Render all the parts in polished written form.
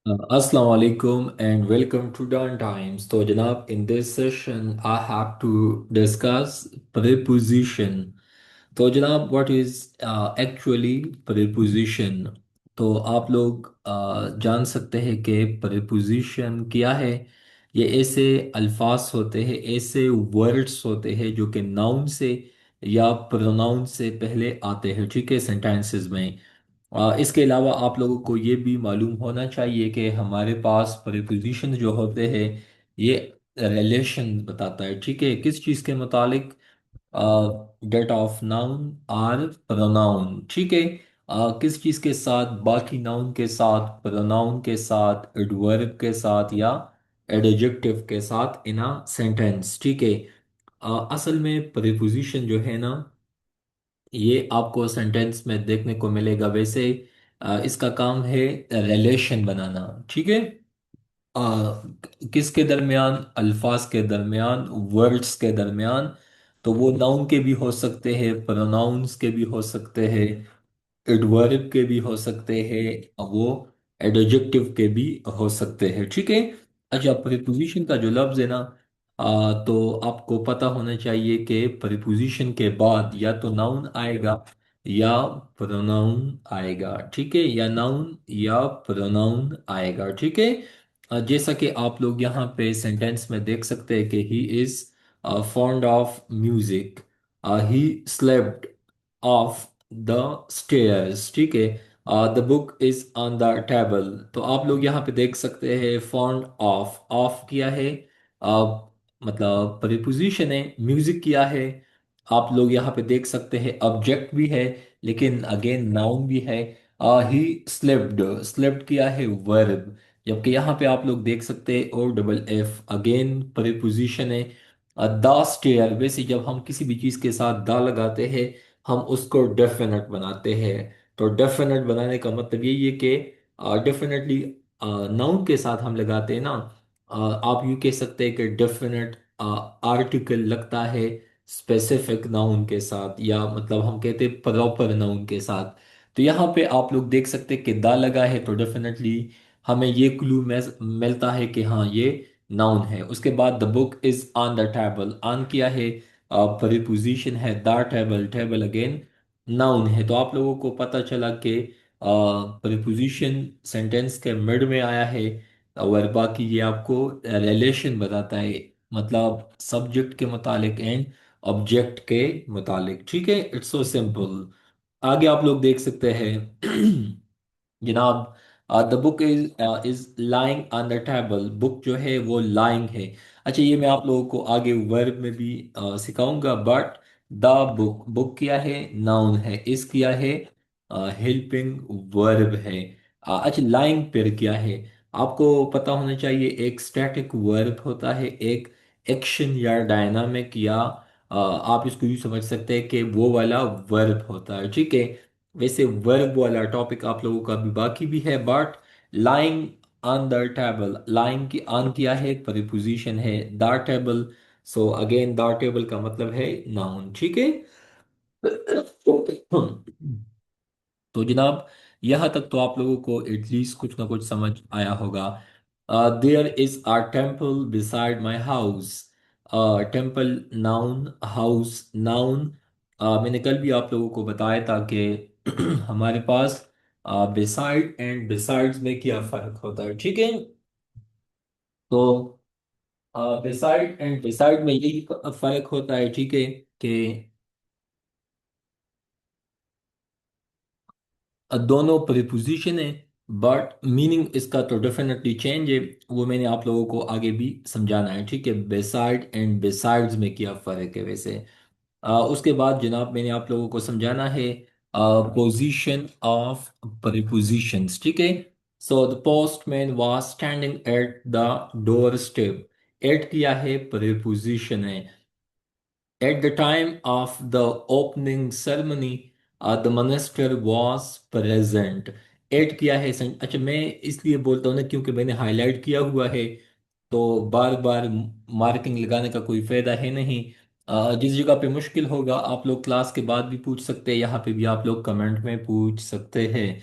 Assalamu alaikum and welcome to Dawn Times. तो जनाब in this session I have to discuss preposition. तो जनाब what is actually preposition? तो आप लोग जान सकते हैं कि preposition क्या है। ये ऐसे अल्फाज होते हैं, ऐसे वर्ड्स होते हैं जो कि नाउन से या प्रोनाउन से पहले आते हैं, ठीक है, सेंटेंसेस में। इसके अलावा आप लोगों को ये भी मालूम होना चाहिए कि हमारे पास प्रीपोजिशन जो होते हैं ये रिलेशन बताता है, ठीक है, किस चीज़ के मुतालिक। डेट ऑफ नाउन और प्रोनाउन, ठीक है। किस चीज़ के साथ, बाकी नाउन के साथ, प्रोनाउन के साथ, एडवर्ब के साथ या एडजेक्टिव के साथ इन अ सेंटेंस, ठीक है। असल में प्रीपोजिशन जो है ना, ये आपको सेंटेंस में देखने को मिलेगा। वैसे इसका काम है रिलेशन बनाना, ठीक है। किसके दरमियान? अल्फाज के दरमियान, वर्ड्स के दरमियान। तो वो नाउन के भी हो सकते हैं, प्रोनाउंस के भी हो सकते हैं, एडवर्ब के भी हो सकते हैं, वो एडजेक्टिव के भी हो सकते हैं, ठीक है। अच्छा, प्रीपोजिशन का जो लफ्ज है ना, तो आपको पता होना चाहिए कि प्रीपोजिशन के बाद या तो नाउन आएगा या प्रोनाउन आएगा, ठीक है, या नाउन या प्रोनाउन आएगा, ठीक है। जैसा कि आप लोग यहाँ पे सेंटेंस में देख सकते हैं कि he is fond of music, he slept of the stairs, ठीक है, the book is on the table. तो आप लोग यहाँ पे देख सकते हैं फॉन्ड ऑफ, ऑफ किया है, मतलब प्रीपोजिशन है, म्यूजिक किया है। आप लोग यहाँ पे देख सकते हैं ऑब्जेक्ट भी है, लेकिन अगेन नाउन भी है। ही स्लेप्ड, स्लेप्ट किया है वर्ब, जबकि यहाँ पे आप लोग देख सकते हैं O double F, again preposition है। द स्टेयर, वैसे जब हम किसी भी चीज़ के साथ द लगाते हैं हम उसको डेफिनेट बनाते हैं। तो डेफिनेट बनाने का मतलब यही है कि डेफिनेटली नाउन के साथ हम लगाते हैं ना। आप यूँ कह सकते हैं कि डेफिनेट आर्टिकल लगता है स्पेसिफिक नाउन के साथ, या मतलब हम कहते हैं प्रॉपर नाउन के साथ। तो यहाँ पे आप लोग देख सकते हैं कि दा लगा है, तो डेफिनेटली हमें ये क्लू मिलता है कि हाँ ये नाउन है। उसके बाद the book is on the table, on किया है, प्रीपोजिशन है, the table, table again noun है। तो आप लोगों को पता चला कि प्रीपोजिशन सेंटेंस के मिड में आया है, और बाकी ये आपको रिलेशन बताता है, मतलब सब्जेक्ट के मुतालिक एंड ऑब्जेक्ट के मुतालिक, ठीक है। It's so simple. आगे आप लोग देख सकते हैं जनाब, the book is lying on the table, book जो है वो लाइंग है। अच्छा, ये मैं आप लोगों को आगे वर्ब में भी सिखाऊंगा, बट द बुक, बुक क्या है? नाउन है, इस क्या है? हेल्पिंग वर्ब है। अच्छा, लाइंग फिर क्या है? आपको पता होना चाहिए, एक स्टैटिक वर्ब होता है, एक एक्शन या डायनामिक, या आप इसको यूँ समझ सकते हैं कि वो वाला वर्ब होता है, ठीक है। वैसे वर्ब वाला टॉपिक आप लोगों का भी बाकी भी है, but lying on the table, lying की ऑन किया है, प्रीपोजिशन है the table. So again the table का मतलब है नाउन, ठीक है। तो जनाब, यहाँ तक तो आप लोगों को एटलीस्ट कुछ ना कुछ समझ आया होगा। There is a temple beside my house, temple noun, house noun. मैंने कल भी आप लोगों को बताया था कि हमारे पास बिसाइड एंड बिसाइड्स में क्या फर्क होता है, ठीक है। तो बिसाइड एंड बिसाइड में यही फर्क होता है, ठीक है, कि दोनों प्रीपोजिशन है, बट मीनिंग इसका तो डेफिनेटली चेंज है। वो मैंने आप लोगों को आगे भी समझाना है, ठीक है, बेसाइड एंड बेसाइड्स में क्या फ़र्क है वैसे। उसके बाद जनाब मैंने आप लोगों को समझाना है पोजीशन ऑफ प्रीपोजिशंस, ठीक है। So the postman was standing at the door step, at किया है, प्रीपोजिशन है। At the time of the opening ceremony, the minister was present. Add किया है अच्छा, मैं इसलिए बोलता हूँ ना क्योंकि मैंने हाईलाइट किया हुआ है, तो बार बार मार्किंग लगाने का कोई फायदा है नहीं। जिस जगह पे मुश्किल होगा आप लोग क्लास के बाद भी पूछ सकते हैं, यहाँ पे भी आप लोग कमेंट में पूछ सकते हैं।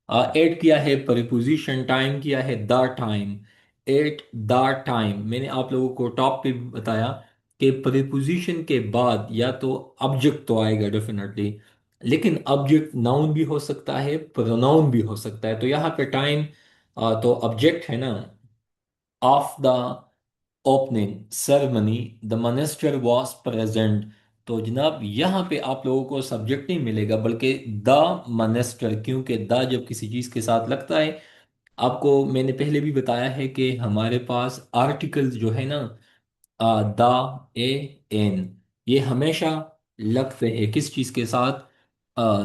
एट किया है प्रीपोजिशन, टाइम किया है the time. At the time मैंने आप लोगों को टॉप पे भी बताया कि प्रीपोजिशन के बाद या तो ऑब्जेक्ट तो आएगा डेफिनेटली, लेकिन ऑब्जेक्ट नाउन भी हो सकता है, प्रोनाउन भी हो सकता है। तो यहाँ पे टाइम तो ऑब्जेक्ट है ना। Of the opening ceremony the monster was present. तो जनाब यहाँ पे आप लोगों को सब्जेक्ट नहीं मिलेगा बल्कि द मॉनेस्टर, क्योंकि द जब किसी चीज के साथ लगता है, आपको मैंने पहले भी बताया है कि हमारे पास आर्टिकल्स जो है ना, द, ए, एन, ये हमेशा लगते हैं किस चीज के साथ,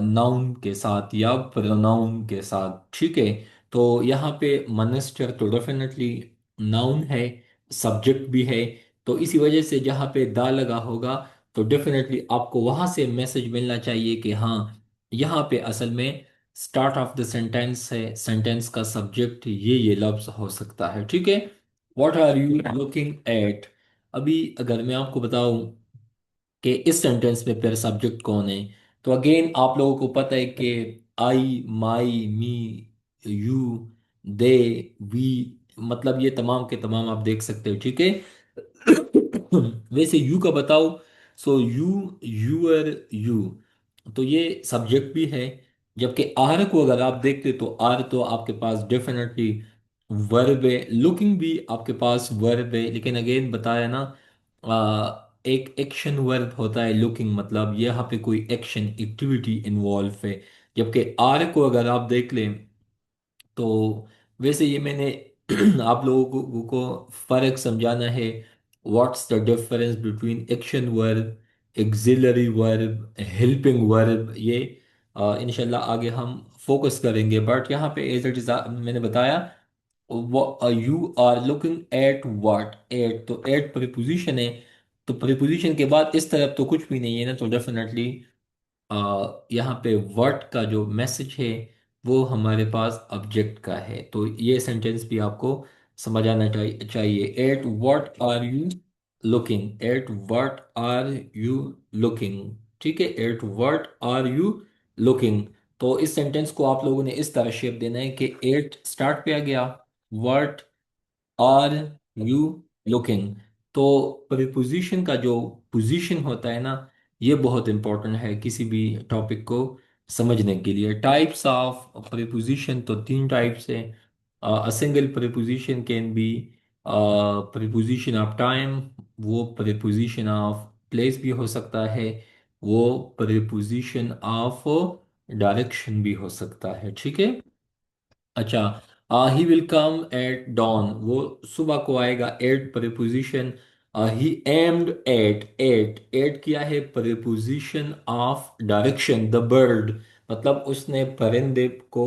नाउन के साथ या प्रोनाउन के साथ, ठीक है। तो यहाँ पे मनिस्टर तो डेफिनेटली नाउन है, सब्जेक्ट भी है। तो इसी वजह से जहाँ पे दा लगा होगा तो डेफिनेटली आपको वहां से मैसेज मिलना चाहिए कि हाँ, यहाँ पे असल में स्टार्ट ऑफ द सेंटेंस है, सेंटेंस का सब्जेक्ट ये लफ्ज हो सकता है, ठीक है। What are you looking at. अभी अगर मैं आपको बताऊं कि इस सेंटेंस में फिर सब्जेक्ट कौन है, तो अगेन आप लोगों को पता है कि आई, माई, मी, यू, दे, वी, मतलब ये तमाम के तमाम आप देख सकते हो, ठीक है। वैसे यू का बताओ, सो यू, यूअर, यू, तो ये सब्जेक्ट भी है। जबकि आर को अगर आप देखते तो आर तो आपके पास डेफिनेटली वर्ब है, लुकिंग भी आपके पास वर्ब है, लेकिन अगेन बताया ना, एक एक्शन वर्ब होता है लुकिंग, मतलब यहाँ पे कोई एक्शन एक्टिविटी इन्वॉल्व है। जबकि आर को अगर आप देख लें तो वैसे ये मैंने आप लोगों को फर्क समझाना है। What's the difference between action verb, axillary verb, helping verb, ये इंशाल्लाह आगे हम फोकस करेंगे। बट यहाँ पे एज इट इज मैंने बताया, you are looking at what, at तो एट प्रीपोजिशन है, तो प्रीपोजिशन के बाद इस तरफ तो कुछ भी नहीं है ना, तो डेफिनेटली यहाँ पे वर्ड का जो मैसेज है वो हमारे पास ऑब्जेक्ट का है। तो ये सेंटेंस भी आपको समझ आना चाहिए। At what are you looking, at what are you looking, ठीक है, at what are you looking. तो इस सेंटेंस को आप लोगों ने इस तरह शेप देना है कि एट स्टार्ट पे आ गया, व्हाट आर यू लुकिंग। तो प्रीपोजिशन का जो पोजीशन होता है ना, ये बहुत इंपॉर्टेंट है किसी भी टॉपिक को समझने के लिए। टाइप्स ऑफ प्रीपोजिशन तो तीन टाइप्स है। A single preposition can be preposition of time, वो प्रीपोजिशन ऑफ प्लेस भी हो सकता है, वो प्रीपोजिशन ऑफ डायरेक्शन भी हो सकता है, ठीक है। अच्छा, he will come at dawn, वो सुबह को आएगा। At preposition, he aimed at, at, at किया है preposition of direction, the bird, मतलब उसने परिंदे को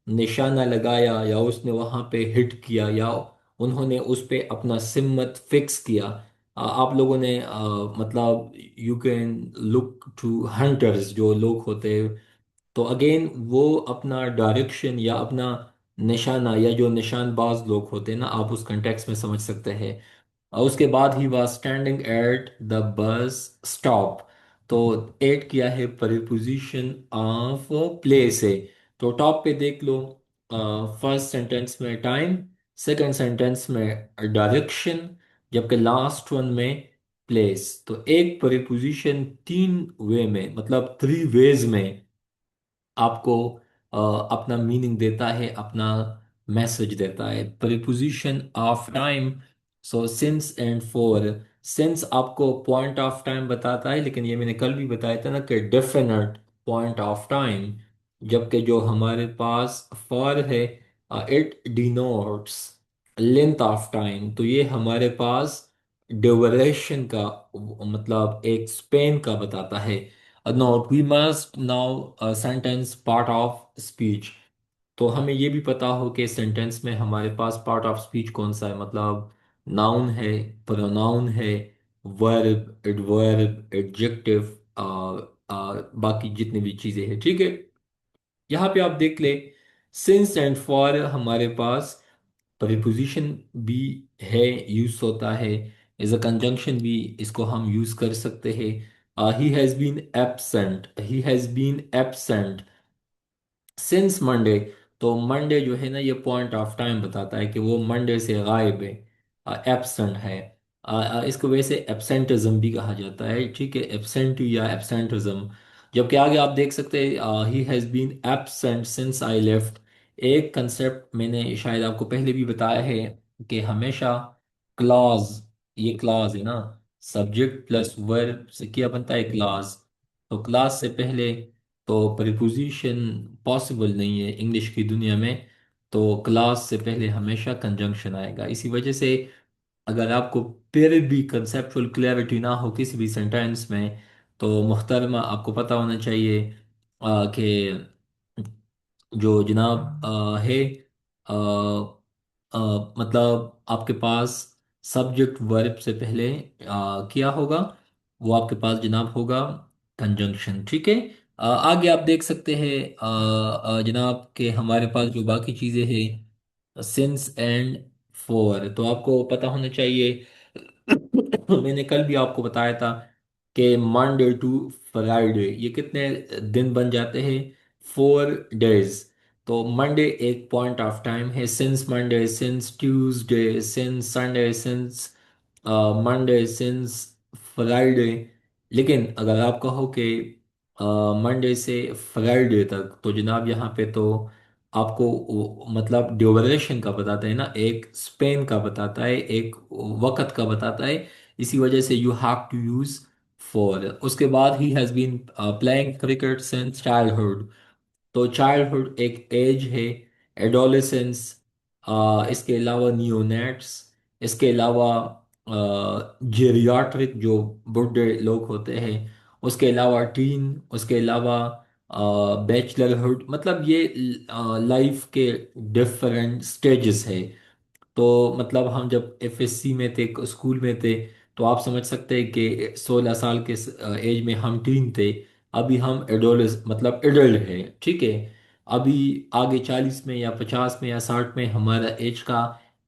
निशाना लगाया या उसने वहां पे हिट किया या उन्होंने उस पे अपना सिमत फिक्स किया। आप लोगों ने मतलब you can look to hunters, जो लोग होते हैं, तो अगेन वो अपना डायरेक्शन या अपना निशाना, या जो निशानबाज लोग होते हैं ना, आप उस कंटेक्स्ट में समझ सकते हैं। और उसके बाद he was standing at the bus stop, तो एट किया है प्रीपोजिशन ऑफ प्लेस है। तो टॉप पे देख लो, फर्स्ट सेंटेंस में टाइम, सेकंड सेंटेंस में डायरेक्शन, जबकि लास्ट वन में प्लेस। तो एक प्रीपोजिशन तीन वे में, मतलब थ्री वेज में आपको अपना मीनिंग देता है, अपना मैसेज देता है। Preposition of time, so since and for. Since आपको पॉइंट ऑफ टाइम बताता है, लेकिन ये मैंने कल भी बताया था ना कि डेफिनेट पॉइंट ऑफ टाइम, जबकि जो हमारे पास फॉर है, it denotes length of time, तो ये हमारे पास ड्यूरेशन का मतलब एक स्पेन का बताता है। Note, we must now sentence part of speech. तो हमें ये भी पता हो कि सेंटेंस में हमारे पास पार्ट ऑफ स्पीच कौन सा है, मतलब नाउन है, प्रोनाउन है, वर्ब, एडवर्ब, एडजेक्टिव, बाकी जितनी भी चीजें हैं, ठीक है। यहाँ पे आप देख ले, सिंस एंड फॉर हमारे पास प्रीपोजिशन भी है, यूज होता है, एज अ कंजंक्शन भी इसको हम यूज कर सकते हैं। He has been absent, he has been absent since Monday, तो मंडे जो है ना, ये पॉइंट ऑफ टाइम बताता है कि वो मंडे से गायब है, एब्सेंट है। इसको वैसे एब्सेंटिज्म भी कहा जाता है, ठीक है, एब्सेंट या एब्सेंटिज्म। जबकि आगे आप देख सकते हैं he has been absent since I left. एक कंसेप्ट मैंने शायद आपको पहले भी बताया है कि हमेशा क्लॉज, ये क्लॉज है ना, सब्जेक्ट प्लस वर्ब से क्या बनता है, क्लॉज। तो क्लॉज से पहले तो प्रीपोजिशन पॉसिबल नहीं है इंग्लिश की दुनिया में। तो क्लॉज से पहले हमेशा कंजंक्शन आएगा। इसी वजह से अगर आपको फिर भी कंसेप्चुअल क्लैरिटी ना हो किसी भी सेंटेंस में, तो मुहतरमा आपको पता होना चाहिए कि जो जनाब है, अ, मतलब आपके पास सब्जेक्ट वर्ब से पहले क्या होगा, वो आपके पास जनाब होगा कंजंक्शन, ठीक है। आगे आप देख सकते हैं जनाब के हमारे पास जो बाकी चीज़ें हैं, सिंस एंड फॉर, तो आपको पता होना चाहिए। मैंने कल भी आपको बताया था कि मंडे टू फ्राइडे ये कितने दिन बन जाते हैं, 4 डेज। तो मंडे एक पॉइंट ऑफ टाइम है, since Monday, since Tuesday, since Sunday, since Monday, since Friday. लेकिन अगर आप कहो कि मंडे से फ्राइडे तक, तो जनाब यहाँ पे तो आपको मतलब ड्यूरेशन का बताता है ना, एक स्पेन का बताता है, एक वक्त का बताता है। इसी वजह से you have to use for. उसके बाद he has been playing cricket since childhood. तो चाइल्डहुड एक एज है, एडोलेसेंस, इसके अलावा नियोनेट्स, इसके अलावा जेरियाट्रिक जो बुढ़े लोग होते हैं, उसके अलावा टीन, उसके अलावा बैचलरहुड। मतलब ये लाइफ के डिफरेंट स्टेजेस है। तो मतलब हम जब एफएससी में थे, स्कूल में थे, तो आप समझ सकते हैं कि 16 साल के एज में हम टीन थे। अभी हम एडोल्ट मतलब एडल्ट है, ठीक है। अभी आगे 40 में या 50 में या 60 में हमारा एज का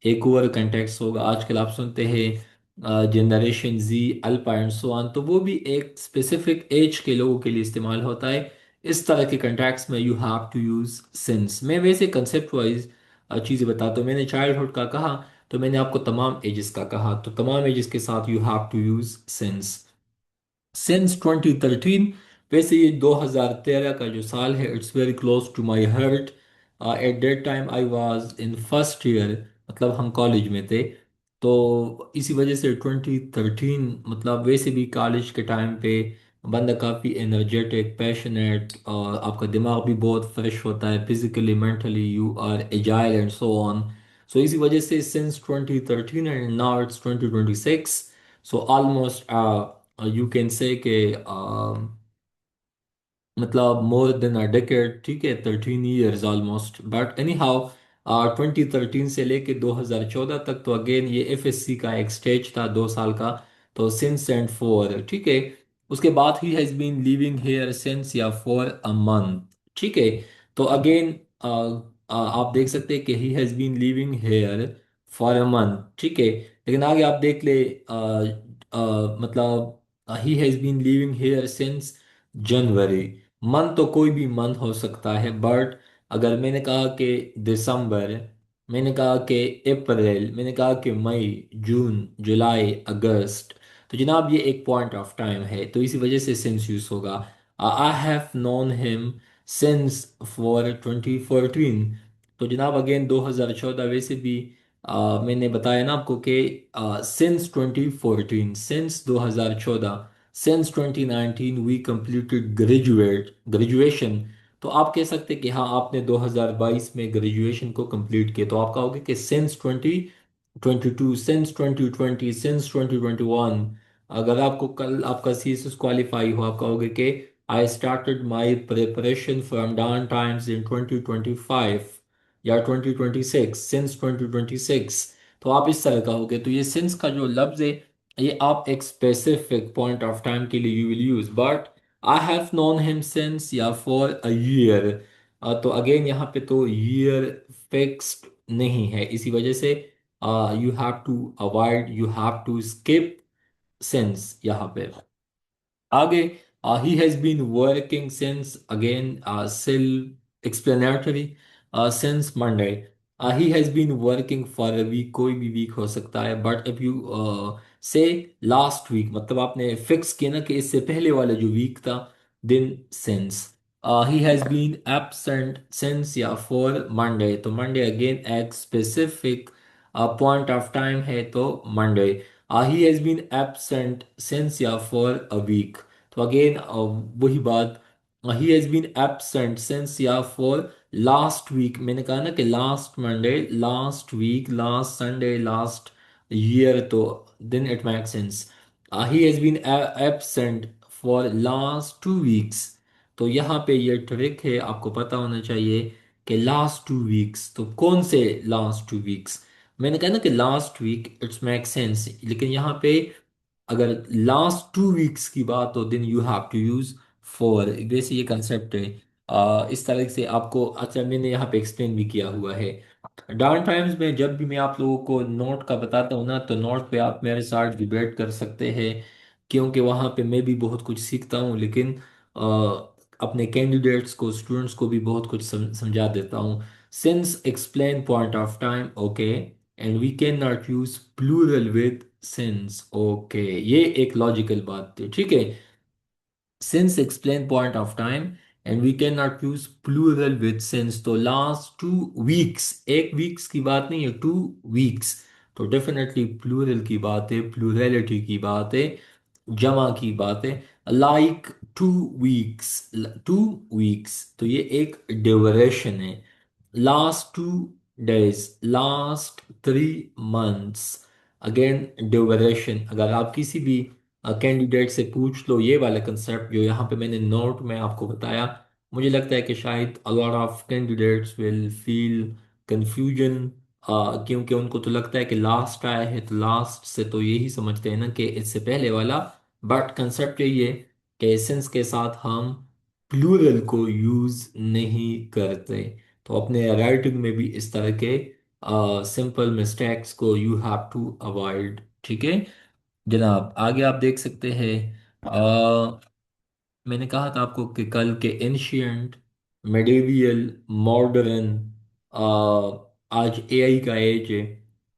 एक और कंटेक्स होगा। आजकल आप सुनते हैं generation Z, alpha and so on, तो वो भी एक स्पेसिफिक एज के लोगों के लिए इस्तेमाल होता है। इस तरह के कंटेक्स में you have to use since. मैं वैसे कंसेप्ट वाइज चीज़ें बताता हूँ। मैंने चाइल्डहुड का कहा, तो मैंने आपको तमाम एजेस का कहा, तो तमाम एजेस के साथ you have to use since. Since 2013, वैसे ये 2013 का जो साल है, it's very close to my heart. At that time I was in first year, मतलब हम कॉलेज में थे। तो इसी वजह से 2013, मतलब वैसे भी कॉलेज के टाइम पे बंदा काफ़ी एनर्जेटिक, पैशनेट, और आपका दिमाग भी बहुत फ्रेश होता है, physically mentally you are agile and so on. So इसी वजह से since 2013 and now it's 2026, so almost you can say कि मतलब मोर देन अ डेकेड, ठीक है, 13 years almost. But any how 2013 से लेके 2014 तक, तो अगेन ये एफएससी का एक स्टेज था 2 साल का। तो सिंस एंड फॉर, ठीक है। उसके बाद he has been living here since या फॉर अ मंथ, ठीक है। तो अगेन आप देख सकते हैं कि he has been living here for a month, ठीक है। लेकिन आगे आप देख ले, मतलब he has been living here since January. Month तो कोई भी मंथ हो सकता है, बट अगर मैंने कहा कि दिसंबर, मैंने कहा कि अप्रैल, मैंने कहा कि मई, जून, जुलाई, अगस्त, तो जनाब ये एक पॉइंट ऑफ टाइम है, तो इसी वजह से सिंस यूज होगा। I have known him since for 2014। तो जनाब अगेन 2014 वैसे भी मैंने बताया ना आपको कि since 2014, since 2014, since 2019 we completed graduation. तो आप कह सकते हैं कि हाँ, आपने 2022 में ग्रेजुएशन को कंप्लीट किया, तो आप कहोगे कि सिंस 2022, सिंस 2020, सिंस 2021। अगर आपको कल आपका सीएसएस क्वालिफाई हो, आप कहोगे कि I started my preparation from down times in 2025 या 2026, सिंस 2026। तो आप इस तरह कहोगे। तो ये सिंस का जो लफ्ज है, ये आप एक स्पेसिफिक पॉइंट ऑफ टाइम के लिए you will use. But I have known him since या फॉर अ ईयर, तो अगेन यहाँ पे तो ईयर फिक्स्ड नहीं है, इसी वजह से you have to avoid, you have to skip since यहाँ पे। आगे he has been working since, again self explanatory. Since Monday. He has been working for a week, कोई भी वीक हो सकता है, but if you say last week, मतलब आपने फिक्स किया ना कि इससे पहले वाला जो वीक था, दिन since. He has been absent since या फॉर मंडे, तो मंडे अगेन एक स्पेसिफिक पॉइंट ऑफ टाइम है, तो Monday. He has been absent since या फॉर अ वीक, तो अगेन वही बात, he has been absent since या फॉर लास्ट वीक। मैंने कहा ना कि last Monday, last week, last Sunday, last year, तो then it make sense. He has been absent for last 2 weeks. तो यहाँ पे ये ट्रिक है, आपको पता होना चाहिए कि लास्ट 2 वीक्स, तो कौन से लास्ट 2 वीक्स। मैंने कहा ना कि last week, it's make sense, लेकिन यहाँ पे अगर लास्ट 2 वीक्स की बात हो, then you have to use for. वैसे ये कंसेप्ट है, इस तरह से आपको, अच्छा मैंने यहाँ पे एक्सप्लेन भी किया हुआ है। डाउन टाइम्स में जब भी मैं आप लोगों को नोट का बताता हूँ ना, तो नोट पे आप मेरे साथ डिबेट कर सकते हैं, क्योंकि वहाँ पे मैं भी बहुत कुछ सीखता हूँ, लेकिन अपने कैंडिडेट्स को, स्टूडेंट्स को भी बहुत कुछ समझा देता हूँ। Since explain point of time, okay, and we can not use plural with since, okay, ये एक लॉजिकल बात थी, ठीक है। Since explain point of time and we cannot use plural with since, तो last 2 weeks, एक weeks की बात नहीं है, 2 weeks, तो डेफिनेटली प्लूरल की बात है, प्लूरलिटी की बात है, जमा की बात है। लाइक 2 weeks, 2 weeks, तो ये एक ड्यूरेशन है। last 2 days, last 3 months, again duration. अगर आप किसी भी कैंडिडेट से पूछ लो ये वाला कंसेप्ट जो यहाँ पे मैंने नोट में आपको बताया, मुझे लगता है कि शायद अ lot of candidates will feel confusion, क्योंकि उनको तो लगता है कि लास्ट आया है, तो लास्ट से तो यही समझते हैं ना कि इससे पहले वाला। बट कंसेप्ट यही है कि एसेंस के साथ हम प्लूरल को यूज नहीं करते, तो अपने राइटिंग में भी इस तरह के सिंपल मिस्टेक्स को यू हैव टू अवॉइड, ठीक है जनाब। आगे आप देख सकते हैं, मैंने कहा था आपको कि कल के एंशियंट, मेडिवियल, मॉडर्न, आज एआई का एज है,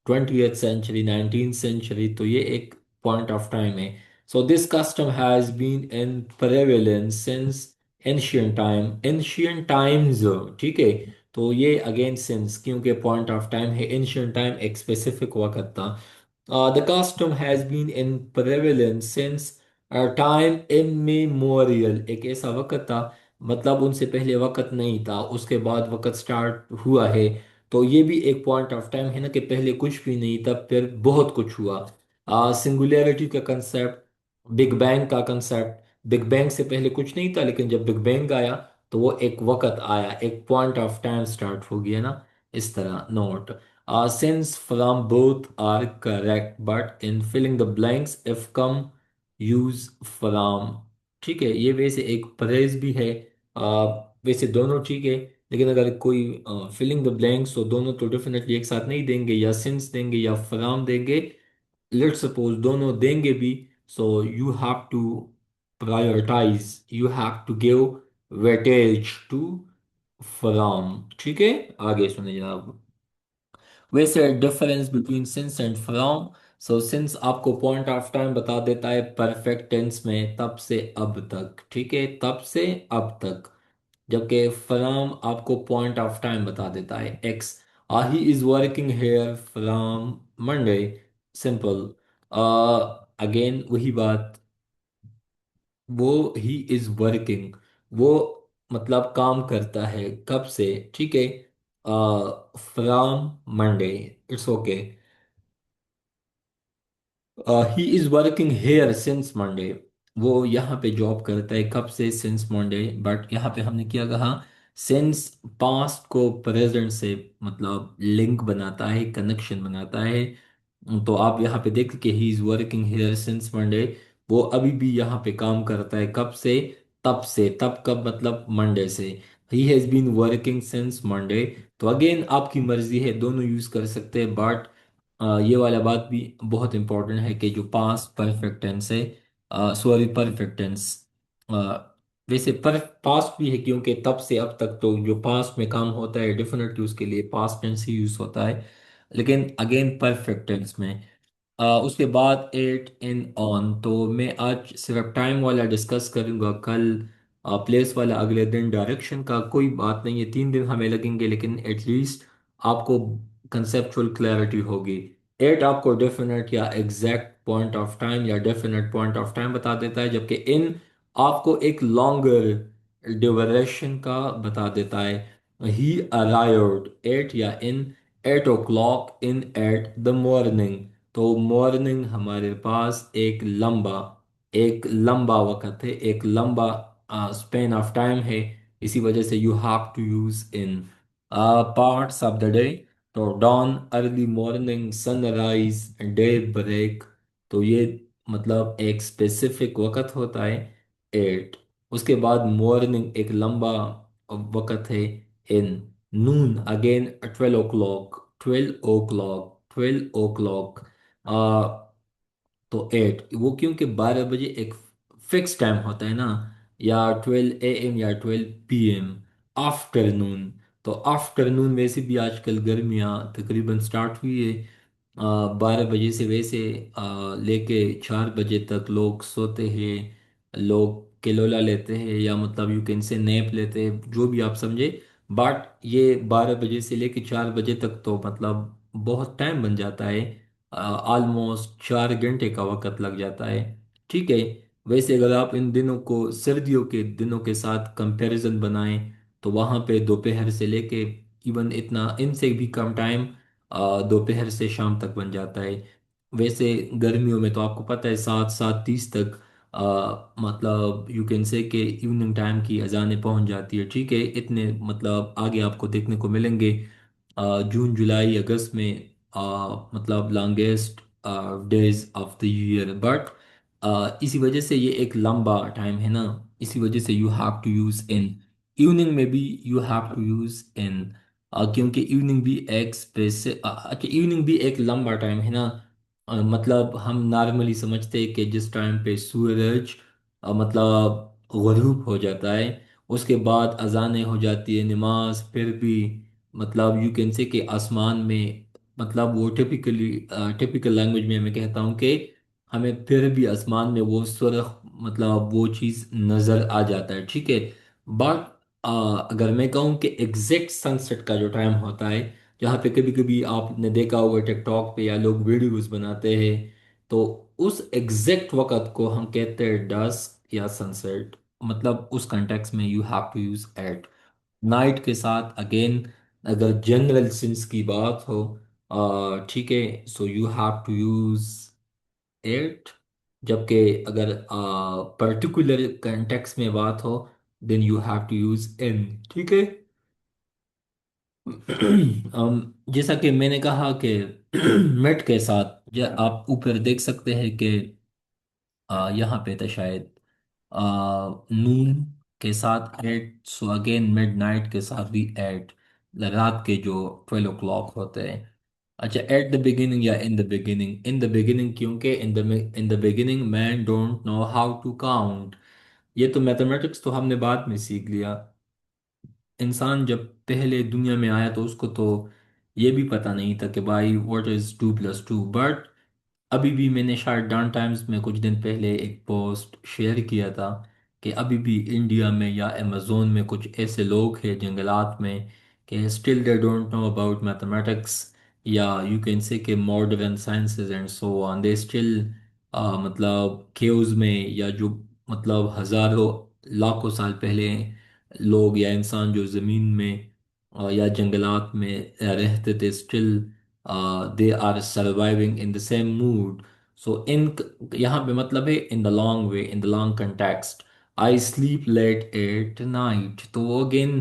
20th सेंचुरी, 19th सेंचुरी, तो ये एक पॉइंट ऑफ टाइम है। So this custom has been in prevalence since ancient time, ancient times, ठीक है। तो ये अगेन सिंस, क्योंकि पॉइंट ऑफ टाइम है, एंशियंट टाइम एक स्पेसिफिक वक्त था। The custom has been in prevalence since time immemorial, एक ऐसा वक्त था, मतलब उनसे पहले वक्त नहीं था, उसके बाद वक्त स्टार्ट हुआ है। तो ये भी एक पॉइंट ऑफ टाइम है ना, कि पहले कुछ भी नहीं था, फिर बहुत कुछ हुआ। सिंगुलैरिटी का कंसेप्ट, बिग बैंग का कंसेप्ट, बिग बैंग से पहले कुछ नहीं था, लेकिन जब बिग बैंग आया तो वो एक वक्त आया, एक पॉइंट ऑफ टाइम स्टार्ट हो गया ना, इस तरह note. Since from both are correct, but in filling the blanks, if come use from, ठीक है। ये वैसे एक परहेज भी है, वैसे दोनों ठीक है, लेकिन अगर कोई फिलिंग द ब्लैंक्स, तो दोनों तो डेफिनेटली एक साथ नहीं देंगे, या सिंस देंगे या फ्रॉम देंगे। लेट सपोज दोनों देंगे भी, so you have to prioritize, you have to give weightage to from, ठीक है। आगे सुने जनाब, वैसे difference between since and from. So since आपको पॉइंट ऑफ टाइम बता देता है परफेक्ट टेंस में, तब से अब तक, ठीक है, तब से अब तक। जबकि फ्रॉम आपको पॉइंट ऑफ टाइम बता देता है, x. He is working here from Monday, simple. Again वही बात, वो ही इज वर्किंग, वो मतलब काम करता है, कब से, ठीक है, from Monday, it's okay. He is working here since Monday, वो यहाँ पे जॉब करता है कब से, सिंस मंडे। बट यहाँ पे हमने क्या कहा, सिंस पास्ट को प्रेजेंट से मतलब लिंक बनाता है, कनेक्शन बनाता है। तो आप यहाँ पे देख कि he is working here since Monday, वो अभी भी यहाँ पे काम करता है कब से, तब से। तब कब मतलब मंडे से। He has been working since Monday, तो अगेन आपकी मर्जी है, दोनों यूज कर सकते हैं, बट ये वाला बात भी बहुत इंपॉर्टेंट है कि जो पास्ट परफेक्ट टेंस है, सॉरी परफेक्ट टेंस, वैसे पर पास्ट भी है, क्योंकि तब से अब तक तो जो पास्ट में काम होता है डेफिनेटली उसके लिए पास्ट टेंस ही यूज होता है। लेकिन अगेन परफेक्ट टेंस में। उसके बाद एट इन ऑन, तो मैं आज सिर्फ टाइम वाला डिस्कस करूंगा, कल प्लेस वाला, अगले दिन डायरेक्शन का। कोई बात नहीं है, 3 दिन हमें लगेंगे, लेकिन एटलीस्ट आपको कंसेप्चुअल क्लैरिटी होगी। एट आपको डेफिनेट या एग्जैक्ट पॉइंट ऑफ टाइम या डेफिनेट पॉइंट ऑफ टाइम बता देता है, जबकि इन आपको एक लॉन्गर ड्यूरेशन का बता देता है। ही अराइव्ड एट या इन 8 o'clock in at the morning. तो मॉर्निंग हमारे पास एक लंबा वक्त है, एक लंबा स्पेन ऑफ टाइम है। इसी वजह से you have to use in. Parts of the day, तो dawn early morning, sunrise, day break. तो ये मतलब एक स्पेसिफिक वक्त होता है, 8। उसके बाद मॉर्निंग एक लंबा वक्त है, इन। नून अगेन 12 o'clock, 12 o'clock, 12 o'clock। तो 8 वो क्योंकि 12 बजे एक फिक्स टाइम होता है ना, या 12 AM या 12 PM। आफ्टरनून, तो आफ्टरनून वैसे भी आजकल गर्मियाँ तकरीबन स्टार्ट हुई है। 12 बजे से वैसे लेके 4 बजे तक लोग सोते हैं, लोग केलोला लेते हैं, या मतलब यू कैन से नैप लेते हैं, जो भी आप समझे। बट ये 12 बजे से लेके 4 बजे तक तो मतलब बहुत टाइम बन जाता है, ऑलमोस्ट 4 घंटे का वक्त लग जाता है। ठीक है। वैसे अगर आप इन दिनों को सर्दियों के दिनों के साथ कंपैरिजन बनाएं, तो वहाँ पे दोपहर से लेके इवन इतना इनसे भी कम टाइम दोपहर से शाम तक बन जाता है। वैसे गर्मियों में तो आपको पता है 7, 7:30 तक मतलब यू कैन से कि इवनिंग टाइम की अजानें पहुंच जाती है। ठीक है, इतने मतलब आगे आपको देखने को मिलेंगे जून जुलाई अगस्त में, मतलब longest days of the year. But इसी वजह से ये एक लंबा टाइम है ना, इसी वजह से you have to use in. Evening में भी you have to use in, क्योंकि इवनिंग भी एक स्पेस, अच्छा इवनिंग भी एक लंबा टाइम है ना। मतलब हम नॉर्मली समझते हैं कि जिस टाइम पे सूरज मतलब गुरूब हो जाता है, उसके बाद अजानें हो जाती है, नमाज, फिर भी मतलब यू कैन से कि आसमान में, मतलब वो टिपिकल लैंग्वेज में मैं कहता हूँ कि हमें फिर भी आसमान में वो सुर्ख मतलब वो चीज़ नज़र आ जाता है। ठीक है। बट अगर मैं कहूँ कि एग्जैक्ट सनसेट का जो टाइम होता है, जहाँ पे कभी कभी आपने देखा होगा टिकटॉक पे या लोग वीडियोस बनाते हैं, तो उस एग्जैक्ट वक्त को हम कहते हैं डस्क या सनसेट। मतलब उस कंटेक्स्ट में you have to use at. Night के साथ अगेन अगर जनरल सेंस की बात हो, ठीक है, so you have to use at. जबकि अगर पर्टिकुलर कंटेक्स्ट में बात हो, then you have to use in. ठीक है। जैसा कि मैंने कहा कि मेट के साथ, आप ऊपर देख सकते हैं कि यहाँ पे था शायद नून के साथ at, so again midnight के साथ भी एट, रात के जो 12 o'clock होते हैं। अच्छा, एट द बिगिनिंग या in the beginning, in the beginning क्योंकि in the beginning man don't know how to count. ये तो मैथमेटिक्स तो हमने बाद में सीख लिया। इंसान जब पहले दुनिया में आया तो उसको तो ये भी पता नहीं था कि भाई व्हाट इज 2 + 2। बट अभी भी मैंने शायद डॉन टाइम्स में कुछ दिन पहले एक पोस्ट शेयर किया था कि अभी भी इंडिया में या अमेजोन में कुछ ऐसे लोग हैं जंगलात में कि still they don't know about mathematics, या यू कैन से कि modern sciences and so on. They still मतलब केव्स में, या जो मतलब हजारों लाखों साल पहले लोग या इंसान जो ज़मीन में या जंगलात में रहते थे, still they are surviving in the same mood. So in यहाँ पे मतलब है in the long way, in the long context. I sleep late at night, तो वो अगेन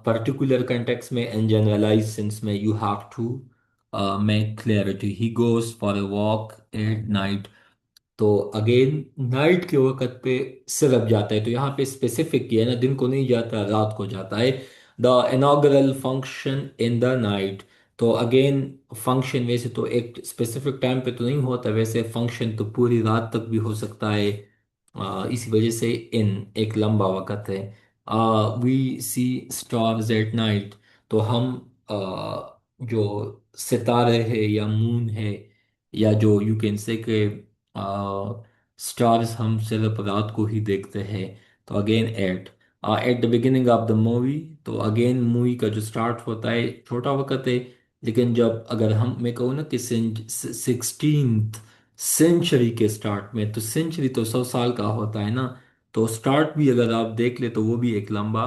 पर्टिकुलर कंटेक्स्ट में एंड जनरलाइज सेंस में you have to make clarity. He goes for a walk at night, तो again night के वक्त पे सिर्फ जाता है, तो यहाँ पे स्पेसिफिक किया है ना, दिन को नहीं जाता, रात को जाता है। The inaugural function in the night, तो अगेन फंक्शन वैसे तो एक स्पेसिफिक टाइम पे तो नहीं होता, वैसे फंक्शन तो पूरी रात तक भी हो सकता है। इसी वजह से इन एक लंबा वक़्त है। We see stars at night, तो हम जो सितारे है या मून है, या जो यू कैन से के स्टार्स हम सिर्फ रात को ही देखते हैं। तो again eight the beginning of the movie, तो अगेन मूवी का जो स्टार्ट होता है छोटा वक्त है, लेकिन जब अगर हम मैं कहूँ ना कि 16th सेंचुरी के स्टार्ट में, तो सेंचुरी तो 100 साल का होता है ना, तो स्टार्ट भी अगर आप देख ले तो वो भी एक लंबा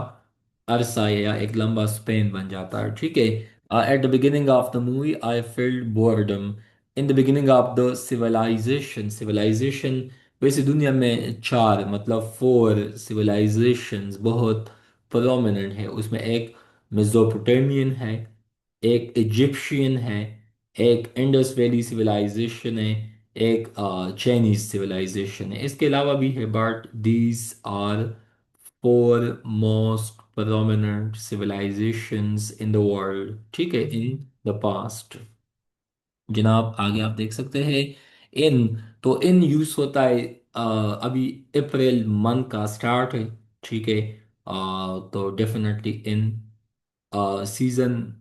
अरसा है या एक लंबा स्पेन बन जाता है, ठीक है। At the beginning of the movie I felt boredom in the beginning of the civilization. वैसे दुनिया में चार मतलब फोर सिविलाइजेशंस बहुत प्रोमिनेंट है, उसमें एक मेसोपोटामियन है, एक इजिप्शियन है, एक इंडस वैली सिविलाइजेशन है, एक चाइनीज सिविलाइजेशन है, इसके अलावा भी है, but these are four most prominent civilizations in the world, ठीक है, इन द पास्ट। जनाब आगे आप देख सकते हैं इन, तो इन यूज होता है अभी अप्रैल मंथ का स्टार्ट है, ठीक है। तो डेफिनेटली इन सीजन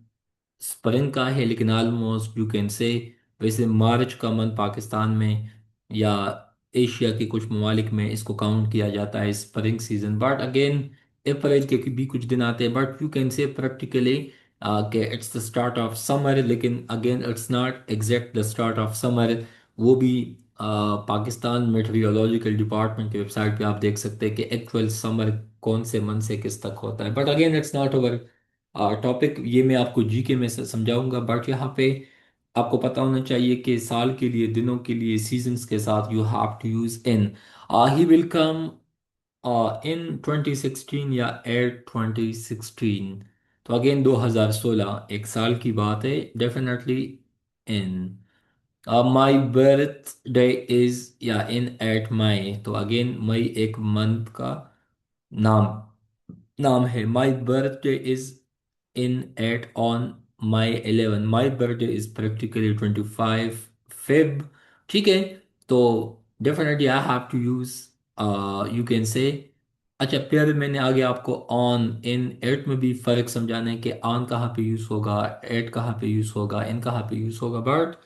स्प्रिंग का है, लेकिन ऑलमोस्ट यू कैन से वैसे मार्च का मंथ पाकिस्तान में या एशिया के कुछ ममालिक में इसको काउंट किया जाता है spring season, but again April के भी कुछ दिन आते हैं, but you can say practically कि it's the start of summer, लेकिन again it's not exact the start of summer. वो भी पाकिस्तान मेट्रियोलॉजिकल डिपार्टमेंट की वेबसाइट पे आप देख सकते हैं कि एक्चुअल समर कौन से मंथ से किस तक होता है, but again it's not over topic, ये मैं आपको जीके में से समझाऊंगा, बट यहाँ पे आपको पता होना चाहिए कि साल के लिए, दिनों के लिए, सीजन्स के साथ you have to use in. He will come in 2016 या एट 2016, तो अगेन 2016 एक साल की बात है, definitely in. My birth day is या इन एट मई, तो अगेन मई एक मंथ का नाम नाम है। My birthday is in at on my 11, my birthday is practically 25 Feb, ठीक है। तो definitely I have to use you can say. अच्छा, फिर मैंने आगे आपको ऑन इन एट में भी फर्क समझाना है कि ऑन कहाँ पे यूज होगा, एट कहाँ पे यूज होगा, इन कहाँ पे यूज होगा, बट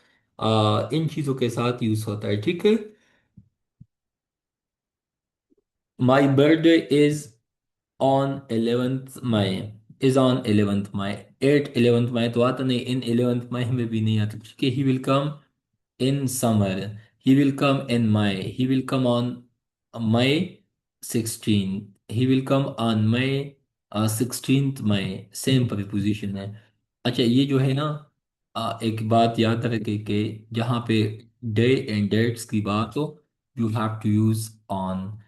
इन चीजों के साथ यूज होता है, ठीक है। My birthday is on 11th मई, इज ऑन 11th मई, एट 11th मई तो आता नहीं, इन 11th मई में भी नहीं आता, ठीक है। ही will come in summer, he will come in May, he will come on May 16, he will come on May 16th May, same preposition है। अच्छा, ये जो है ना, एक बात याद रखे कि जहाँ पे डे एंड डेट्स की बात हो, you have to use on.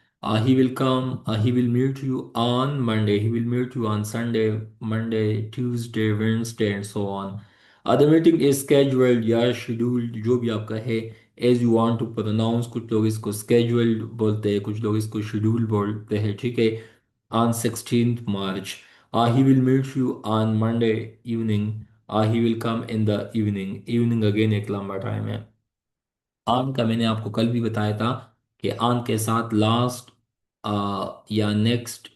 He will come, he will meet you on Monday, he will meet you on Sunday, Monday, Tuesday, Wednesday, and so on. The meeting is scheduled या scheduled, जो भी आपका है, as you want to pronounce, कुछ लोग इसको scheduled बोलते हैं, कुछ लोग इसको schedule बोलते हैं, ठीक है। On 16th March, he will meet you on Monday evening, he will come in the evening, evening again एक लंबा टाइम है। आन का मैंने आपको कल भी बताया था कि आन के साथ लास्ट या नेक्स्ट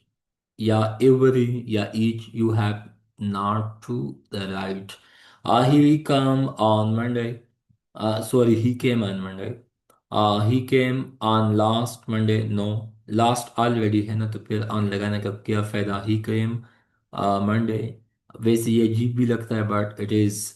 या एवरी या each you have not to the right. He come on Monday, sorry, he came on Monday, he came on last Monday, no, last already है ना, तो फिर on लगाने का क्या फायदा। he came Monday, वैसे ये अजीब भी लगता है, but it is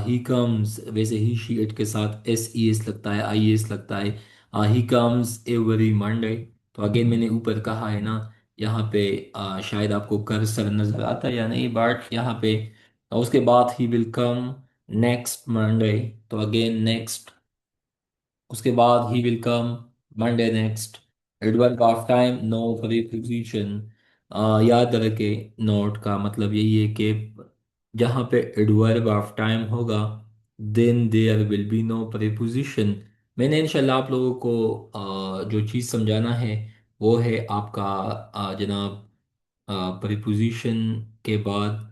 he comes, वैसे ही शी इट के साथ एस ई एस लगता है, आई एस लगता है। ही कम्स एवरी मंडे, तो अगेन मैंने ऊपर कहा है ना, यहाँ पे शायद आपको कर्सर नजर आता है या नहीं, बट यहाँ पे उसके बाद he will come next Monday, तो अगेन नेक्स्ट, उसके बाद he will come Monday next. Adverb of time no preposition, याद रखे नोट का मतलब यही है कि जहाँ पे एडवर्ब ऑफ टाइम होगा, then there will be no preposition. मैंने इंशाल्लाह आप लोगों को जो चीज़ समझाना है वो है आपका जनाब प्रीपोजिशन के बाद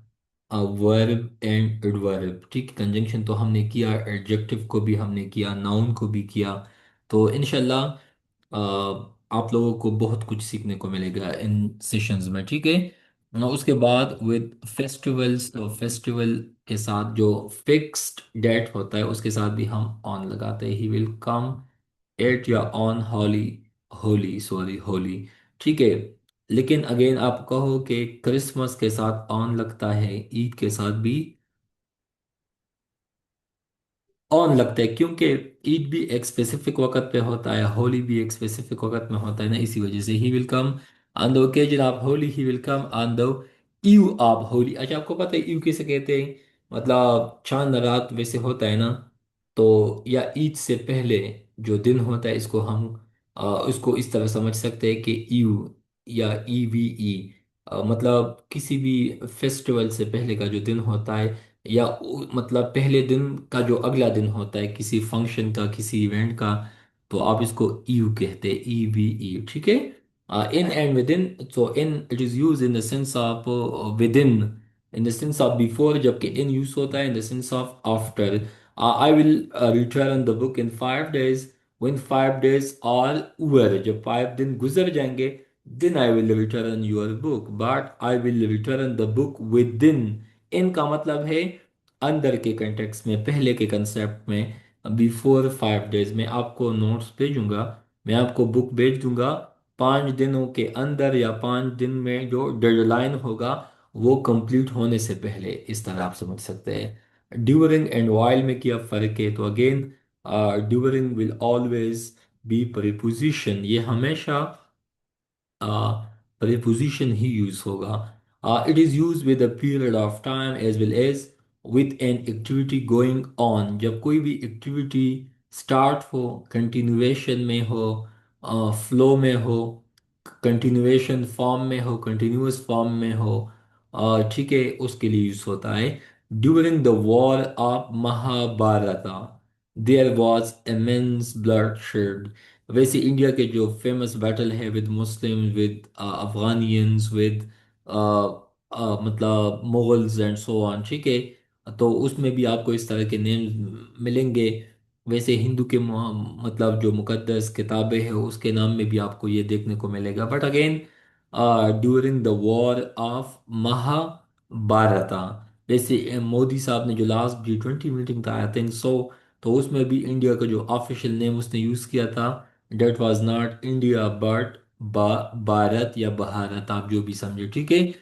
वर्ब एंड एडवर्ब, ठीक, कंजंक्शन तो हमने किया, एडजेक्टिव को भी हमने किया, नाउन को भी किया। तो इनशाला आप लोगों को बहुत कुछ सीखने को मिलेगा इन सेशंस में, ठीक है। उसके बाद विद फेस्टिवल्स, तो फेस्टिवल के साथ जो फिक्स्ड डेट होता है उसके साथ भी हम ऑन लगाते हैं। ही विल कम एट या ऑन होली, होली सॉरी होली, ठीक है। लेकिन अगेन आप कहो कि क्रिसमस के साथ ऑन लगता है, ईद के साथ भी ऑन लगता है, क्योंकि ईद भी एक स्पेसिफिक वक्त पे होता है, होली भी एक स्पेसिफिक वक्त में होता है ना, इसी वजह से ही will come on the occasion of Holi, he will come on the eve of Holi. अच्छा, आपको पता है ईव किसे कहते हैं? मतलब चांद रात वैसे होता है ना, तो या ईद से पहले जो दिन होता है, इसको हम इसको इस तरह समझ सकते हैं कि ईव या ईवीई, मतलब किसी भी फेस्टिवल से पहले का जो दिन होता है, या मतलब पहले दिन का जो अगला दिन होता है किसी फंक्शन का, किसी इवेंट का, तो आप इसको ईव कहते हैं, ई वी ई, ठीक है। In and with in, so in it is use in the sense of with in the sense of before, जबकि इन यूज होता है in the sense of after. I will return the book in 5 days, when 5 days are over, जब 5 दिन गुजर जाएंगे, then I will return your book, but I will return the book within। इनका मतलब है अंदर के कंटेक्स्ट में, पहले के कंसेप्ट में। बिफोर 5 डेज में आपको नोट्स भेजूंगा, मैं आपको बुक भेज दूंगा 5 दिनों के अंदर, या 5 दिन में जो डेडलाइन होगा वो कंप्लीट होने से पहले, इस तरह आप समझ सकते हैं। ड्यूरिंग एंड वाइल में क्या फ़र्क है? तो again during will always be preposition, ये हमेशा preposition ही यूज होगा। It is use with a period of time as well as with an activity going on, जब कोई भी एक्टिविटी स्टार्ट हो, कंटिन्यूएशन में हो, फ्लो में हो, कंटिन्यूएशन फॉर्म में हो, कंटिन्यूअस फॉर्म में हो, ठीक है, उसके लिए यूज होता है। During the war of Mahabharata there was immense blood. वैसे इंडिया के जो फेमस बैटल है with Muslim, with Afghanians, with मतलब मुगल्स एंड सो ऑन, ठीक है, तो उसमें भी आपको इस तरह के नेम मिलेंगे। वैसे हिंदू के मतलब जो मुकद्दस किताबें हैं उसके नाम में भी आपको ये देखने को मिलेगा, but again during the war of Mahabharata. वैसे मोदी साहब ने जो लास्ट G20 मीटिंग था, आई थिंक सो, तो उसमें भी इंडिया का जो ऑफिशियल नेम उसने यूज़ किया था, that was not India but Bharat या भारत, आप जो भी समझे, ठीक है।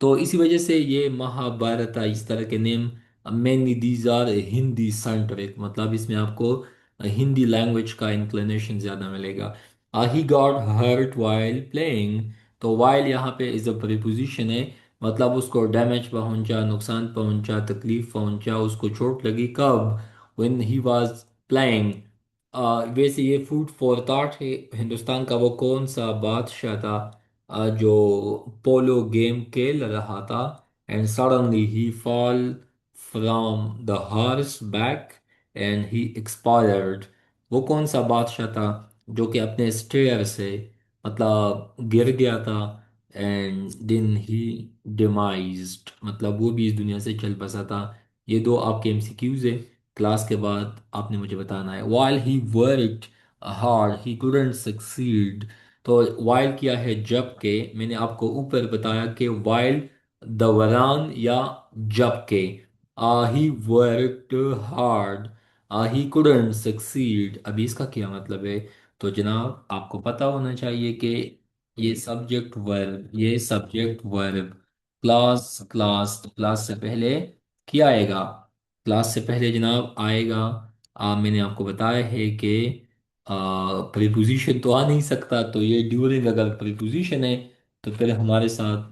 तो इसी वजह से ये महाभारत, इस तरह के name, mainly these are Hindi centric, मतलब इसमें आपको हिंदी लैंग्वेज का इंक्लिनेशन ज़्यादा मिलेगा। He got hurt while playing, तो वाइल यहाँ पे इज अ प्रीपोजिशन है, मतलब उसको डैमेज पहुंचा, नुकसान पहुंचा, तकलीफ पहुंचा, उसको चोट लगी, कब? when he was playing। वैसे ये फूड फॉर थॉट है, हिंदुस्तान का वो कौन सा बादशाह था जो पोलो गेम खेल रहा था, and suddenly he fall from the horse back and he expired. वो कौन सा बादशाह था जो कि अपने स्टेयर से मतलब गिर गया था, एंड देन ही डिमाइज्ड, मतलब वो भी इस दुनिया से चल बसा था। ये दो आपके एमसीक्यूज है, क्लास के बाद आपने मुझे बताना है। while he worked hard he couldn't succeed, तो while किया है जबकि, मैंने आपको ऊपर बताया कि while दौरान या जबकि। he worked hard, he couldn't succeed, अभी इसका क्या मतलब है? तो जनाब आपको पता होना चाहिए कि ये सब्जेक्ट वर्ब, ये सब्जेक्ट वर्ब, क्लास क्लास, तो क्लास से पहले क्या आएगा? क्लास से पहले जनाब आएगा, मैंने आपको बताया है कि प्रीपोजिशन तो आ नहीं सकता, तो ये ड्यूरिंग अगर प्रीपोजिशन है तो फिर हमारे साथ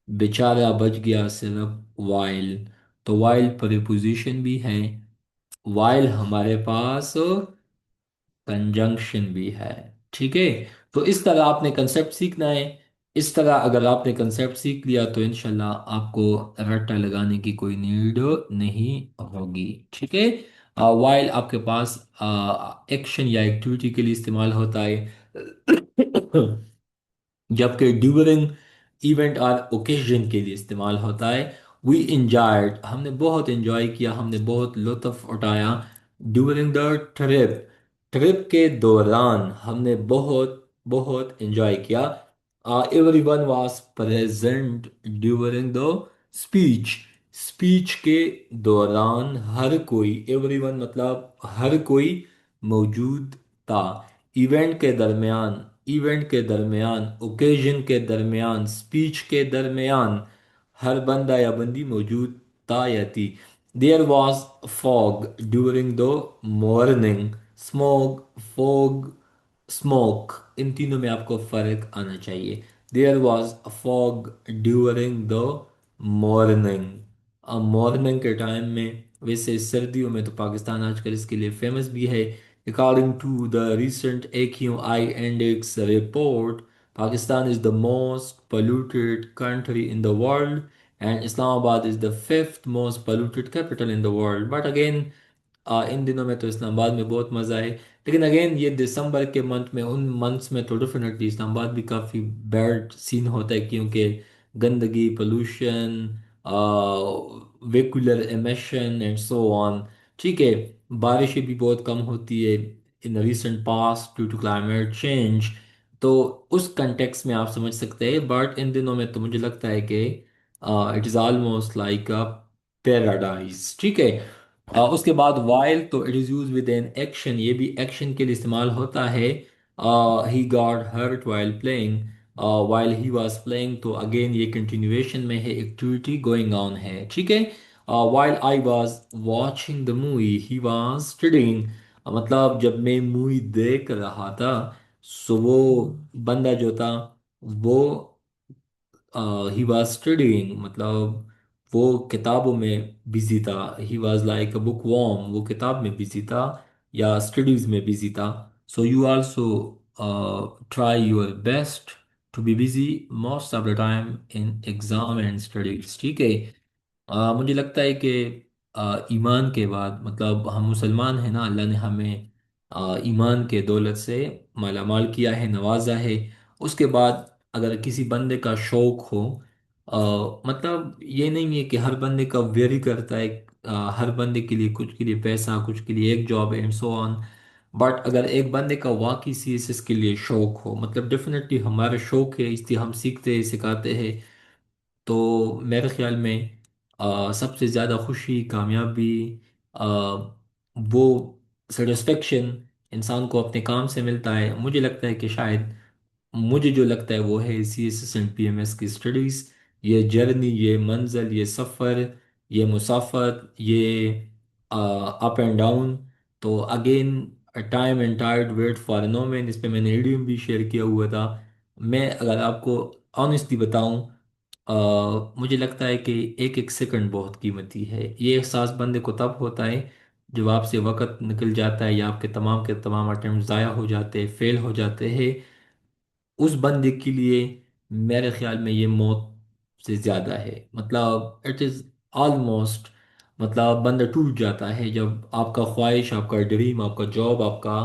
बेचारा बच गया सिर्फ वाइल, तो वाइल प्रीपोजिशन भी है, वाइल हमारे पास कंजंक्शन भी है, ठीक है। तो इस तरह आपने कंसेप्ट सीखना है। इस तरह अगर आपने कंसेप्ट सीख लिया तो इंशाल्लाह आपको रट्टा लगाने की कोई नीड नहीं होगी, ठीक है। वाइल आपके पास एक्शन या एक्टिविटी के लिए इस्तेमाल होता है, जबकि ड्यूरिंग इवेंट और ओकेजन के लिए इस्तेमाल होता है। वी इंजॉयड, हमने बहुत इंजॉय किया, हमने बहुत लुत्फ उठाया। ड्यूरिंग द ट्रिप, ट्रिप के दौरान हमने बहुत बहुत एंजॉय किया। Everyone was present during the speech. Speech के दौरान हर कोई, एवरीवन मतलब हर कोई मौजूद था। इवेंट के दरमियान, ओकेजन के दरमियान, स्पीच के दरमियान हर बंदा या बंदी मौजूद था या थी। There was fog during the morning. Smoke, fog, smoke, इन तीनों में आपको फर्क आना चाहिए। There was fog during the morning. अब मॉर्निंग के टाइम में, वैसे सर्दियों में तो पाकिस्तान आजकल इसके लिए फेमस भी है। According to the recent AQI index report, Pakistan is the most polluted country in the world, and Islamabad is the fifth most polluted capital in the world. But again, इन दिनों में तो इस्लामाबाद में बहुत मज़ा है। लेकिन अगेन ये दिसंबर के मंथ में, उन मंथ्स में तो डेफिनेटली इस्लामाबाद भी काफ़ी बैड सीन होता है, क्योंकि गंदगी, pollution, vehicular emission and so on. ठीक है, बारिशें भी बहुत कम होती है in recent past due to climate change. तो उस कंटेक्स में आप समझ सकते हैं, बट इन दिनों में तो मुझे लगता है कि it is almost like a paradise. ठीक है। उसके बाद वाइल, तो it is use with an action, ये भी एक्शन के लिए इस्तेमाल होता है। He got hurt while playing, while he was playing, तो अगेन ये कंटिन्यूएशन में है, एक्टिविटी गोइंग ऑन है। ठीक है। While I was watching the movie he was studying, मतलब जब मैं मूवी देख रहा था, सो वो बंदा जो था वो ही वॉज स्टडीइंग, मतलब वो किताबों में बिजी था। He was like a book worm, वो किताब में बिजी था या स्टडीज में बिजी था। So you also try your best to be busy most of the time in exam and studies. ठीक है। मुझे लगता है कि ईमान के बाद, मतलब हम मुसलमान हैं ना, अल्लाह ने हमें ईमान के दौलत से मालामाल किया है, नवाजा है। उसके बाद अगर किसी बंदे का शौक हो, मतलब ये नहीं है कि हर बंदे का वेरी करता है, हर बंदे के लिए, कुछ के लिए पैसा, कुछ के लिए एक job and so on. But अगर एक बंदे का वाकई CSS के लिए शौक हो, मतलब डेफिनेटली हमारा शौक है, इसलिए हम सीखते हैं, सिखाते हैं। तो मेरे ख्याल में सबसे ज़्यादा खुशी, कामयाबी, आ, वो सेटिस्फेक्शन इंसान को अपने काम से मिलता है। मुझे लगता है कि शायद, मुझे जो लगता है वो है CSS एंड PMS की स्टडीज़। ये जर्नी, ये मंजिल, ये सफ़र, ये मुसाफत, ये अप एंड डाउन। तो again, time and tide wait for no man, इस पे मैंने ईडियम भी शेयर किया हुआ था। मैं अगर आपको ऑनेस्टली बताऊं, मुझे लगता है कि एक एक सेकंड बहुत कीमती है। ये एहसास बंदे को तब होता है जब आपसे वक्त निकल जाता है, या आपके तमाम के तमाम अटेम्प्ट ज़ाया हो जाते हैं, फेल हो जाते हैं। उस बंदे के लिए मेरे ख्याल में ये मौत से ज़्यादा है, मतलब इट इज़ ऑलमोस्ट, मतलब बंदा टूट जाता है जब आपका ख्वाहिश, आपका ड्रीम, आपका जॉब, आपका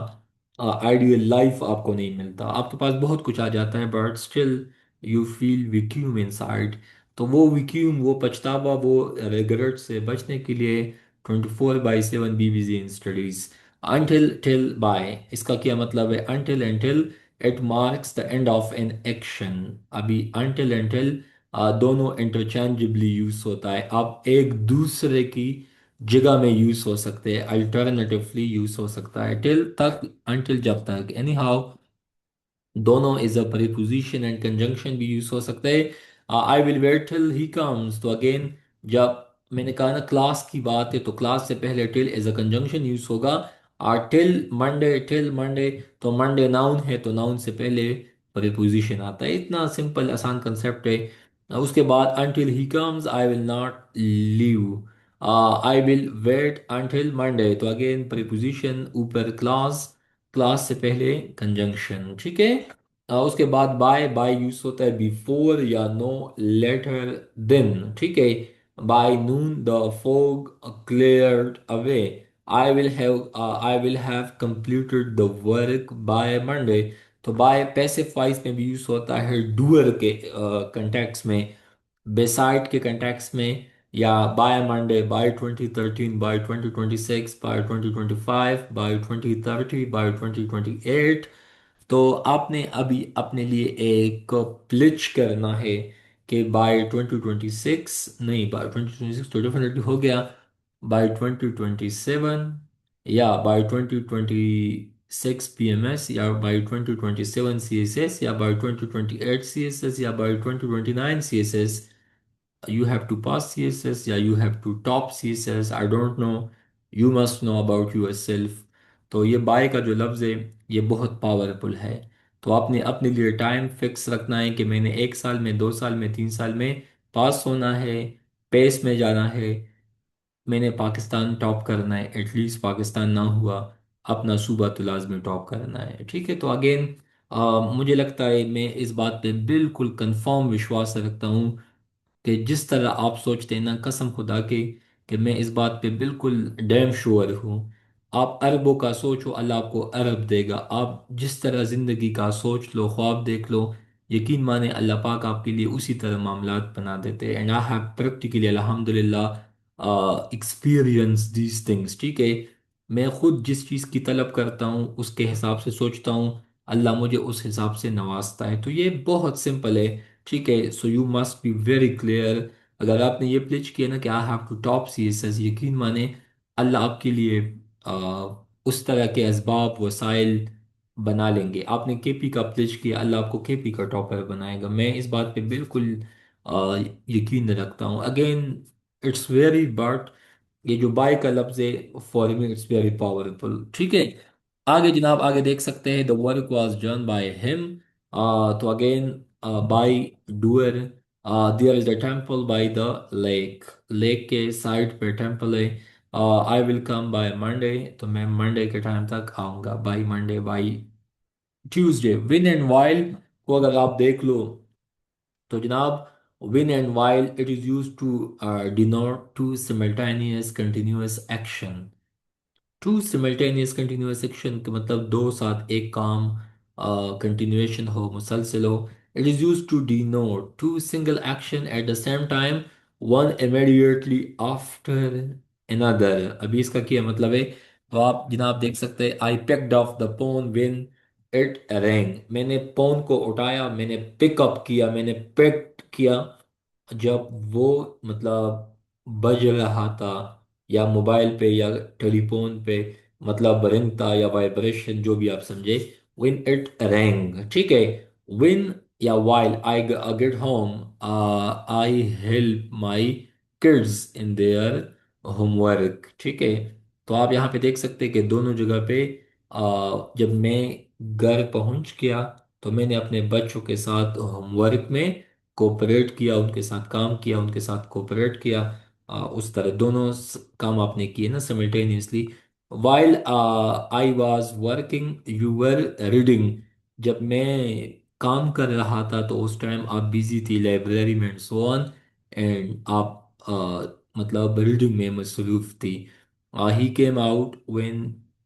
आइडियल लाइफ आपको नहीं मिलता। आपके पास बहुत कुछ आ जाता है, but still you feel vacuum inside. तो वो वैक्यूम, वो पछतावा, वो रिग्रेट से बचने के लिए 24/7 be busy in studies. Until till by, इसका क्या मतलब है? Until until it marks the end of an action. अभी अनटिल एंटिल दोनों इंटरचेंजेबली यूज होता है, आप एक दूसरे की जगह में यूज हो सकते हैं, अल्टरनेटिवली यूज हो सकता है। टिल तक, अनटिल जब तक, एनी हाउ दोनों is a preposition and conjunction भी यूज हो सकता है। I will wait till he comes, तो अगेन, जब मैंने कहा ना क्लास की बात है, तो क्लास से पहले till as a conjunction use होगा। और टिल मंडे, तो मंडे नाउन है, तो नाउन से पहले प्रीपोजिशन आता है। इतना सिंपल आसान कंसेप्ट है। उसके बाद until he comes I will not leave, I will wait until Monday, तो अगेन प्रीपोजिशन, ऊपर क्लास, क्लास से पहले कंजंक्शन। ठीक है। उसके बाद बाय यूज होता है बिफोर या नो लेटर देन। ठीक है। By noon the fog cleared away, I will have completed the work by Monday. तो बाय पैसिव वॉइस में भी यूज होता है डूअर के कंटेक्स में, बेसाइड के कंटेक्स में, या by Monday, by 2013, by 2026, by 2025, by 2030, by 2028। तो आपने अभी अपने लिए एक प्लिच करना है कि बाय 2026, नहीं बाय 2026 तो डेफिनेटली हो गया, बाय 2027 या बाय 2026 पीएमएस या बाय 2027 सीएसएस या बाय 2028 सीएसएस या by 2029 CSS, you have to pass CSS या you have to top CSS, I don't know, you must know about yourself। तो ये बाय का जो लफ्ज़ है ये बहुत पावरफुल है। तो आपने अपने लिए टाइम फिक्स रखना है कि मैंने 1 साल में, 2 साल में, 3 साल में पास होना है, पेस में जाना है, मैंने पाकिस्तान टॉप करना है, एटलीस्ट पाकिस्तान ना हुआ अपना सूबा तो लाजमी टॉप करना है। ठीक है, तो अगेन मुझे लगता है मैं इस बात पे बिल्कुल कंफर्म विश्वास रखता हूँ कि जिस तरह आप सोचते हैं ना, कसम खुदा के, कि मैं इस बात पे बिल्कुल डैम श्योर हूँ। आप अरबों का सोचो, अल्लाह आपको अरब देगा। आप जिस तरह जिंदगी का सोच लो, ख्वाब देख लो, यकीन माने अल्लाह पाक आपके लिए उसी तरह मामलात बना देते हैं। एंड आई हैव प्रैक्टिकली अल्हम्दुलिल्लाह एक्सपीरियंस दीज थिंग्स। ठीक है, मैं खुद जिस चीज़ की तलब करता हूँ, उसके हिसाब से सोचता हूँ, अल्लाह मुझे उस हिसाब से नवाजता है। तो ये बहुत सिंपल है। ठीक है, so you must be very clear. अगर आपने ये प्लेच किया ना कि I have to top CSS, यकीन माने अल्लाह आपके लिए आ, उस तरह के असबाब वसाइल बना लेंगे। आपने केपी का प्लेच किया, अल्लाह आपको केपी का टॉपर बनाएगा। मैं इस बात पे बिल्कुल आ, यकीन रखता हूँ। अगेन इट्स वेरी बट ये जो बाय का लफ्ज है for me it's very powerful. ठीक है, आगे जनाब, आगे देख सकते हैं the work was done by him. तो again by doer, there is a temple by the lake, lake के साइड पे टेम्पल है। I will come by Monday, तो मैं मंडे के टाइम तक आऊँगा। By Monday, by Tuesday. Win and wild को अगर आप देख लो तो जनाब, win and wild it is use to denote two simultaneous continuous action. टू सिमल्टेनियस कंटिन्यूअस एक्शन का मतलब दो साथ एक काम कंटिन्यूएशन हो, मुसलसल हो। It is use to denote two single action at the same time, one immediately after another. अभी इसका क्या मतलब है? तो आप जनाब देख सकते हैं, I picked of the phone when it wrong. मैंने फोन को उठाया, मैंने पिकअप किया, मैंने पिक किया जब वो मतलब बज रहा था, या मोबाइल पे या टेलीफोन पे मतलब रिंग था या वाइब्रेशन, जो भी आप समझे, विन इट रैंग। ठीक है, विन या while I get home, I help my kids in their homework. ठीक है, तो आप यहाँ पे देख सकते हैं कि दोनों जगह पे जब मैं घर पहुंच गया तो मैंने अपने बच्चों के साथ होमवर्क में कोऑपरेट किया, उनके साथ काम किया, उनके साथ कोऑपरेट किया। उस तरह दोनों काम आपने किए ना simultaneously. While I was working you were reading, जब मैं काम कर रहा था तो उस टाइम आप बिजी थी लाइब्रेरी में एंड सो ऑन, एंड आप मतलब रीडिंग में मसरूफ थी। He came out when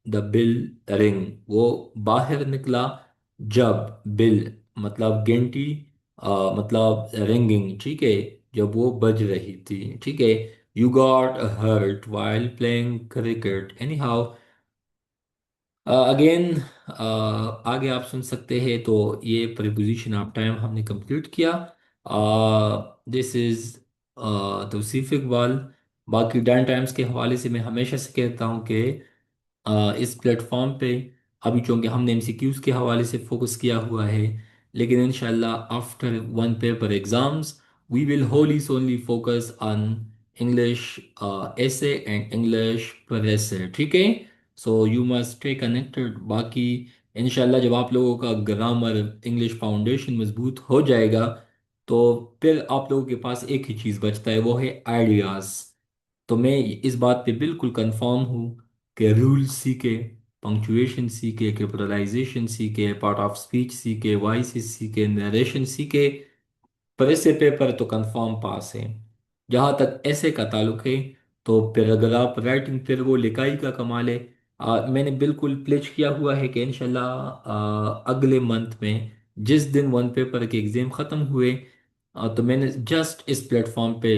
the bell ring, वो बाहर निकला जब बिल मतलब घंटी मतलब रिंगिंग, ठीक है, जब वो बज रही थी। ठीक है, you got hurt while playing cricket anyhow. Again आगे आप सुन सकते हैं। तो ये प्रीपोजिशन ऑफ टाइम हमने कंप्लीट किया। This is Tauseef Iqbal. बाकी डन टाइम्स के हवाले से मैं हमेशा से कहता हूँ कि इस प्लेटफॉर्म पे अभी चूंकि हमने एमसीक्यूज के हवाले से फोकस किया हुआ है, लेकिन इंशाल्लाह after one paper exams we will wholly solely focus on English essay and English पर essay। ठीक है, so you must stay connected. बाकी इंशाल्लाह जब आप लोगों का ग्रामर इंग्लिश फाउंडेशन मजबूत हो जाएगा तो फिर आप लोगों के पास एक ही चीज़ बचता है, वो है आइडियाज़। तो मैं इस बात पे बिल्कुल कंफर्म हूँ कि रूल सीखे, पंक्चुएशन सीखे, कैपिटलाइजेशन सीखे, पार्ट ऑफ स्पीच सीखे, वॉइस सीखे, नरेशन सीखे, पर ऐसे पेपर तो कंफर्म पास है। जहाँ तक ऐसे का ताल्लुक है तो फिर अगर आप राइटिंग, फिर वो लिखाई का कमाल है। मैंने बिल्कुल प्लेच किया हुआ है कि इंशाल्लाह अगले मंथ में जिस दिन वन पेपर के एग्जाम ख़त्म हुए तो मैंने जस्ट इस प्लेटफॉर्म पे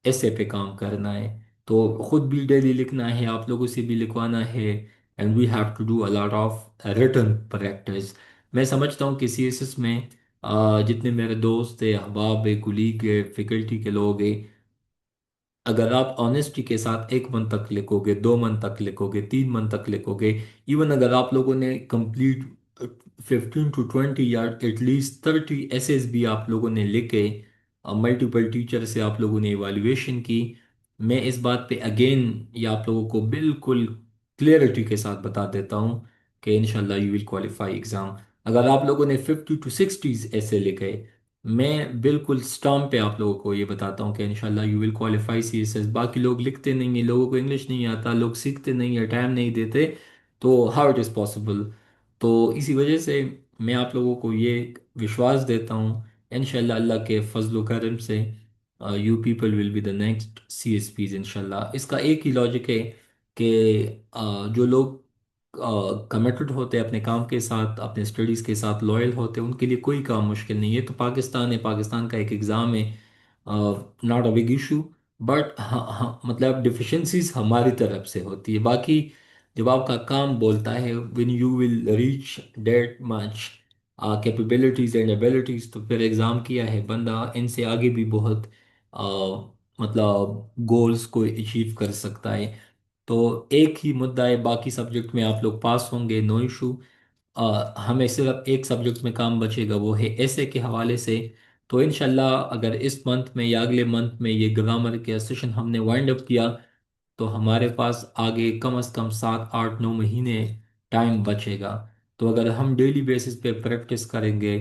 ऐसे पे काम करना है। तो खुद भी डेली लिखना है, आप लोगों से भी लिखवाना है, and we have to do a lot of written practice. मैं समझता हूँ कि सीएसएस में जितने मेरे दोस्त है, अहबाब है, कुलीग है, फैकल्टी के लोग हैं, अगर आप ऑनेस्टी के साथ 1 मंथ तक लिखोगे, 2 मंथ तक लिखोगे, 3 मंथ तक लिखोगे, इवन अगर आप लोगों ने कंप्लीट 15 to 20 या एटलीस्ट 30 एसेस भी आप लोगों ने लिखे, मल्टीपल टीचर से आप लोगों ने इवाल्यूएशन की, मैं इस बात पे अगेन ये आप लोगों को बिल्कुल क्लियरिटी के साथ बता देता हूँ कि इंशाल्लाह यू विल क्वालिफाई एग्ज़ाम। अगर आप लोगों ने 50 to 60 ऐसे लिखे, मैं बिल्कुल स्टॉम्प पे आप लोगों को ये बताता हूँ कि इंशाल्लाह यू विल क्वालिफाई सीएसएस। बाकी लोग लिखते नहीं है, लोगों को इंग्लिश नहीं आता, लोग सीखते नहीं है, टाइम नहीं देते, तो हाउ इट इज़ पॉसिबल। तो इसी वजह से मैं आप लोगों को ये विश्वास देता हूँ, इंशाल्लाह अल्लाह के फजल करम से you people will be the next CSPs इंशाल्लाह। इसका एक ही लॉजिक है कि जो लोग कमिटेड होते हैं अपने काम के साथ, अपने स्टडीज़ के साथ लॉयल होते हैं, उनके लिए कोई काम मुश्किल नहीं है। तो पाकिस्तान है, पाकिस्तान का एक एग्ज़ाम है, not a big issue. But हाँ हाँ, मतलब डिफिशेंसीज हमारी तरफ से होती है। बाकी जब आपका काम बोलता है when you will reach that much capabilities and abilities, तो फिर एग्ज़ाम किया है बंदा, इनसे आगे भी बहुत मतलब गोल्स को अचीव कर सकता है। तो एक ही मुद्दा है, बाकी सब्जेक्ट में आप लोग पास होंगे, नो इशू। हमें सिर्फ एक सब्जेक्ट में काम बचेगा, वो है ऐसे के हवाले से। तो इंशाल्लाह अगर इस मंथ में या अगले मंथ में ये ग्रामर के सेशन हमने वाइंड अप किया, तो हमारे पास आगे कम से कम 7 8 9 महीने टाइम बचेगा। तो अगर हम डेली बेसिस पे प्रैक्टिस करेंगे,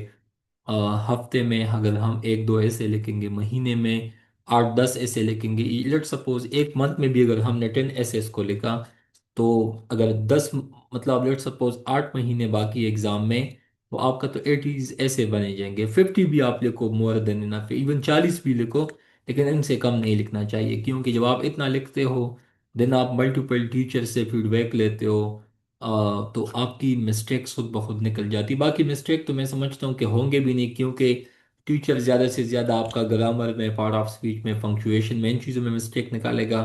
अ, हफ्ते में अगर हम 1 2 ऐसे लिखेंगे, महीने में 8 10 ऐसे लिखेंगे, लेट सपोज एक मंथ में भी अगर हमने 10 एसेस को लिखा, तो अगर 10 मतलब लेट सपोज 8 महीने बाकी एग्जाम में, तो आपका तो 80 ऐसे बने जाएंगे। 50 भी आप लिखो मोर देन इनफ, इवन 40 भी लिखो, लेकिन इनसे कम नहीं लिखना चाहिए, क्योंकि जब आप इतना लिखते हो, देन आप मल्टीपल टीचर से फीडबैक लेते हो, तो आपकी मिस्टेक्स खुद ब खुद निकल जाती। बाकी मिस्टेक तो मैं समझता हूँ कि होंगे भी नहीं, क्योंकि टीचर ज़्यादा से ज़्यादा आपका ग्रामर में, पार्ट ऑफ स्पीच में, पंक्चुएशन में, इन चीज़ों में मिस्टेक निकालेगा।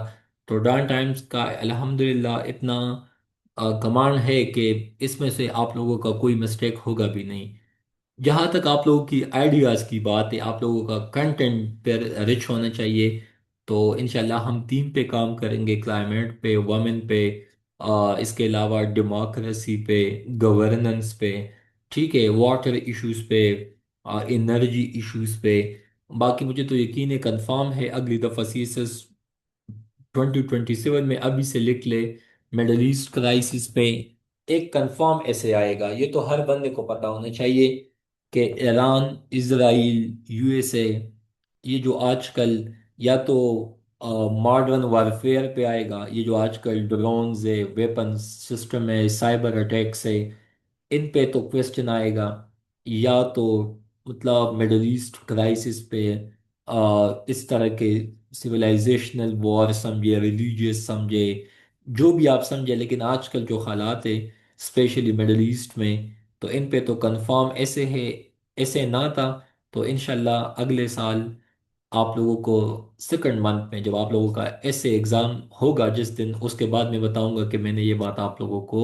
तो डांट टाइम्स का अल्हम्दुलिल्लाह इतना कमांड है कि इसमें से आप लोगों का कोई मिस्टेक होगा भी नहीं। जहाँ तक आप लोगों की आइडियाज़ की बात है, आप लोगों का कंटेंट पर रिच होना चाहिए। तो इंशाल्लाह हम टीम पे काम करेंगे, क्लाइमेट पे, वमेन पे, इसके अलावा डेमोक्रेसी पे, गवर्नेंस पे, ठीक है, वाटर इश्यूज पे, एनर्जी इश्यूज पे। बाकी मुझे तो यकीन है, कंफर्म है, अगली दफ़ा सीएसएस 2027 में अभी से लिख ले, मिडल ईस्ट क्राइसिस पे एक कंफर्म ऐसे आएगा। ये तो हर बंदे को पता होना चाहिए कि ईरान, इसराइल, यूएसए, ये जो आजकल या तो मॉडर्न वारफेयर पे आएगा, ये जो आजकल ड्रोन्स है, वेपन्स सिस्टम है, साइबर अटैक्स है, इन पे तो क्वेश्चन आएगा। या तो मतलब मिडल ईस्ट क्राइसिस पे, इस तरह के सिविलाइजेशनल वॉर समझे, रिलीजियस समझे, जो भी आप समझे, लेकिन आजकल जो हालात है स्पेशली मिडल ईस्ट में, तो इन पे तो कंफर्म ऐसे है। ऐसे ना था तो इंशाल्लाह अगले साल आप लोगों को सेकंड मंथ में जब आप लोगों का ऐसे एग्ज़ाम होगा, जिस दिन, उसके बाद मैं बताऊंगा कि मैंने ये बात आप लोगों को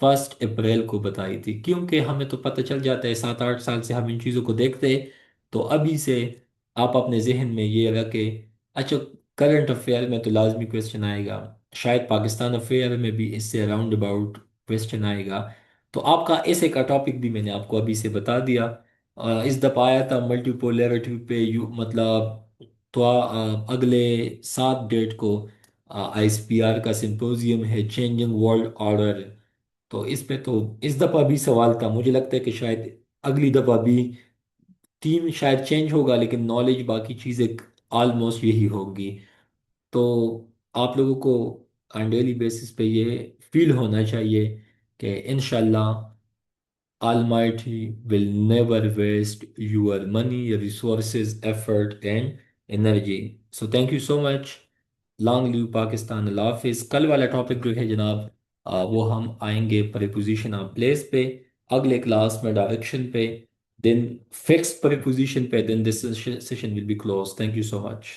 1 अप्रैल को बताई थी। क्योंकि हमें तो पता चल जाता है, 7 8 साल से हम इन चीज़ों को देखते हैं। तो अभी से आप अपने जहन में ये रखें। अच्छा, करंट अफेयर में तो लाजमी क्वेश्चन आएगा, शायद पाकिस्तान अफेयर में भी इससे अराउंड अबाउट क्वेश्चन आएगा। तो आपका ऐसे का टॉपिक भी मैंने आपको अभी से बता दिया। इस दफ़ा आया था मल्टीपोलैरिटी पे, यू मतलब, तो अगले 7 डेट को आईएसपीआर का सिंपोजियम है, चेंजिंग वर्ल्ड ऑर्डर। तो इस पे तो इस दफ़ा भी सवाल था, मुझे लगता है कि शायद अगली दफ़ा भी थीम शायद चेंज होगा, लेकिन नॉलेज बाकी चीज़ें ऑलमोस्ट यही होगी। तो आप लोगों को ऑन डेली बेसिस पे ये फील होना चाहिए कि इंशाल्लाह Almighty will never waste your money, resources, effort, and energy. So thank you so much. Long live Pakistan, अल्लाह हाफिज। कल वाला टॉपिक जो है जनाब, वो हम आएंगे प्रीपोजिशन ऑफ प्लेस पे, अगले क्लास में डायरेक्शन पे, देन फिक्स प्रीपोजिशन पे, then this session will be close. Thank you so much.